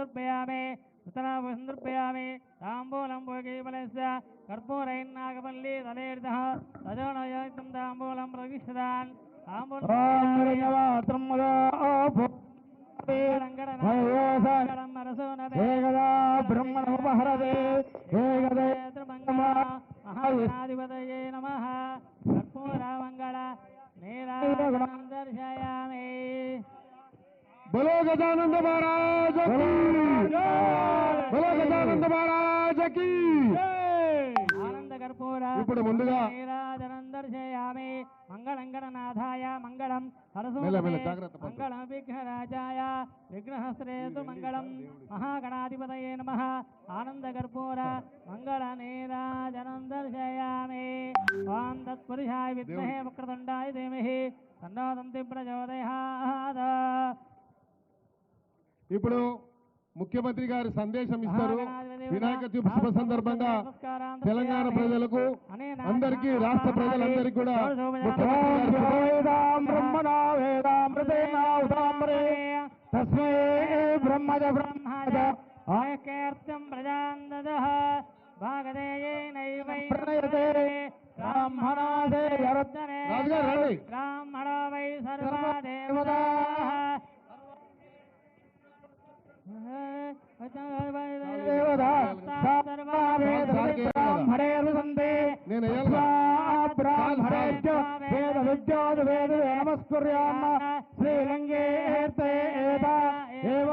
समर्पयामि समर्पयामि ताम्बूलं भोगीफलस्य कर्पूरैर्नागवल्ली तलेर्दः तजोनयोक्तं ताम्बूलं प्रविष्टवान् ब्रह्मणोपहरते महागणाधिपतये नमः कर्पूरमङ्गल नीराजनं दर्शयामि। बोलो गजानंद महाराज की बोलो गजानंद महाराज की आनंद कर्पूर ఇప్పుడు ముందుగా नीराजनं दर्शयामि मंगलंगणनाथाय मंगलम मंगलम विघ्नराजाय विघ्नहस्त्रेतु मंगलम महागणाधिपतये नमः आनंद कर्पूर मंगल नीराजनं दर्शयामि। ओम तत्पुरुषाय विद्महे वक्रतुंडाय धीमहि तन्नो दन्ति प्रचोदयात्। ఇప్పుడు ముఖ్యమంత్రి గారి సందేశం ఇస్తారు. వినాయక చవితి శుభ సందర్భంగా తెలంగాణ ప్రజలకు అందరికీ రాష్ట్ర ప్రజలందరికీ కూడా తస్మై బ్రహ్మజ బ్రహ్మజ ఆయకేర్తం ప్రజాందదః భాగదేయేనైవైతే బ్రాహ్మణాదే యరజ్జనే బ్రాహ్మణో వై సర్వదేవతాః శ్రీలంగే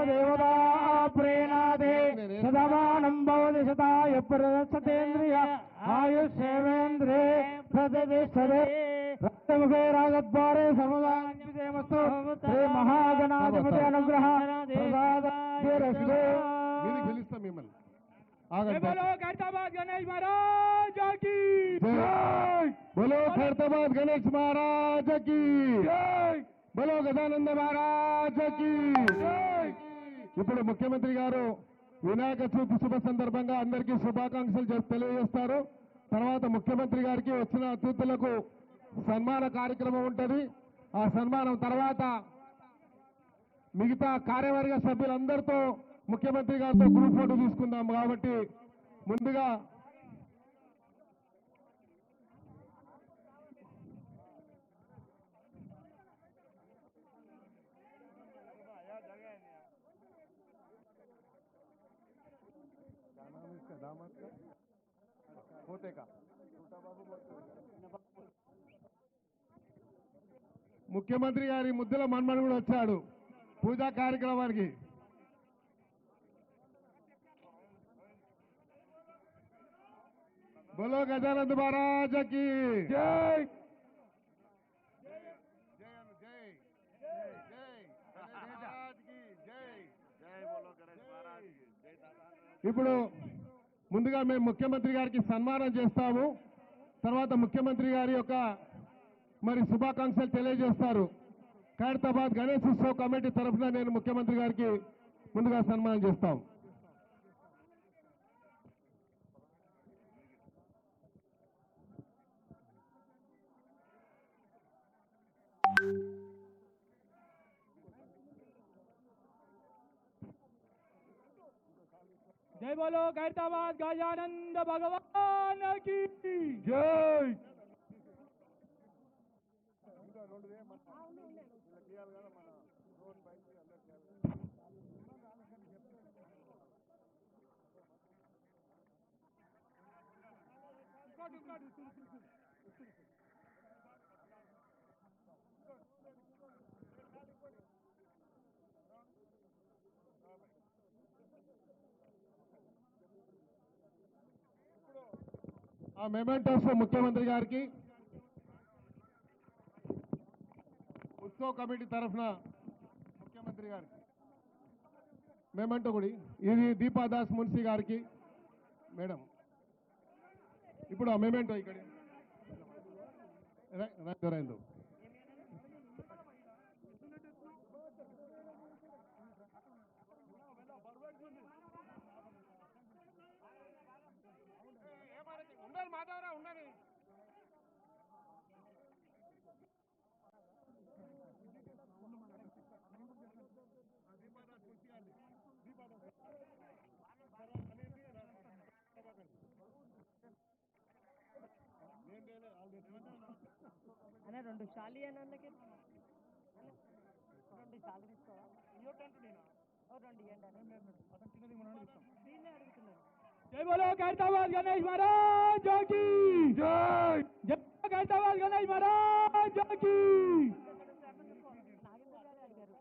దేవతా ప్రేణాదే సదమానం భవతి శతాయ ప్రదర్శతేంద్రియ ఆయుష్యేంద్రే ప్రతిష్టతే రక్తముఖే రాగద్వారే సర్వదామస్తు శ్రీ మహాగణాధిపతి అనుగ్రహ పిలుస్తాం మిమ్మల్ని. बोलो खैरताबाद गणेश महाराज की जय बोलो खैरताबाद गणेश महाराज की जय बोलो गजानंद महाराज की जय। ఇప్పుడు ముఖ్యమంత్రి గారు వినాయక చవితి శుభ సందర్భంగా అందరికీ శుభాకాంక్షలు తెలియజేస్తారు. తర్వాత ముఖ్యమంత్రి గారికి వచ్చిన అతిథులకు సన్మాన కార్యక్రమం ఉంటుంది. ఆ సన్మానం తర్వాత మిగతా కార్యవర్గ సభ్యులందరితో ముఖ్యమంత్రి గారితో గ్రూప్ ఫోటో తీసుకుందాం. కాబట్టి ముందుగా ముఖ్యమంత్రి గారి ముద్దుల మన్మడు కూడా వచ్చాడు పూజా కార్యక్రమానికి. बोलो गजानंद महाराज की जय ఇప్పుడు ముందుగా మేము ముఖ్యమంత్రి గారికి సన్మానం చేస్తాము. తర్వాత ముఖ్యమంత్రి గారి యొక్క మరి శుభాకాంక్షలు తెలియజేస్తారు. ఖైరతాబాద్ గణేష్ ఉత్సవ కమిటీ తరఫున నేను ముఖ్యమంత్రి గారికి ముందుగా సన్మానం చేస్తాం. जय बोलो खैरताबाद गजानंद भगवान की जय। ఆ మెమెంటోస్ ముఖ్యమంత్రి గారికి ఉత్సవ కమిటీ తరఫున ముఖ్యమంత్రి గారికి మెమెంటో కూడా ఇది దీపాదాస్ మున్సి గారికి మేడం. ఇప్పుడు ఆ మెమెంటో ఇక్కడ రైందో ఉండాలి మాధవరా ఉండాలి. అన్న రెండు షాలి అని అన్నకి రెండు షాలు తీసుకోవా ఓ రెండు ఇవ్వండి దీన్నే అడుగుతున్నాను जय बोलो खैरताबाद गणेश महाराज की जय जय खैरताबाद गणेश महाराज की నాగేంద్ర గారు అడిగారు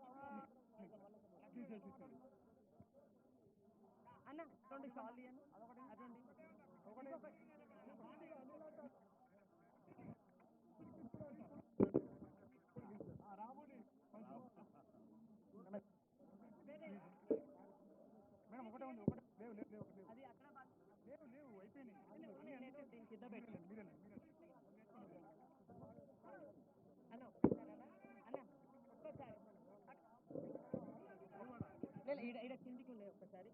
అన్న రెండు షాలు ఇవ్వండి అదండి మేడం ఒకటే ఉంది ఒకటే లేవు అది అక్కడ లేవు అయిపోయినాయి దీని కింద పెట్టి మీరే అన్న ఒక్కసారి అన్న ఒక్కసారి ఈడ కిందికి ఉండే ఒక్కసారి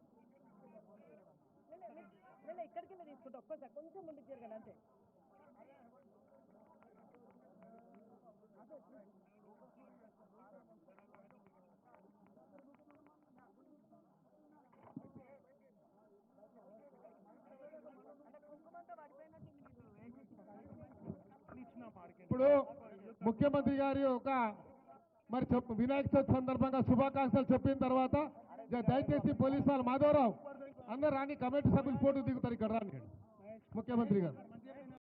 ఇక్కడికి తీసుకుంటా ఒక్కసారి కొంచెం ముందుకు జరగండి అంతే ఇప్పుడు ముఖ్యమంత్రి గారి ఒక మరి వినాయక చవితి సందర్భంగా శుభాకాంక్షలు చెప్పిన తర్వాత దయచేసి పోలీసు వాళ్ళు మాధవరావు అందరు రాని కమిటీ సభ్యులు ఫోటో దిగుతారు ఇక్కడ రాని ముఖ్యమంత్రి గారు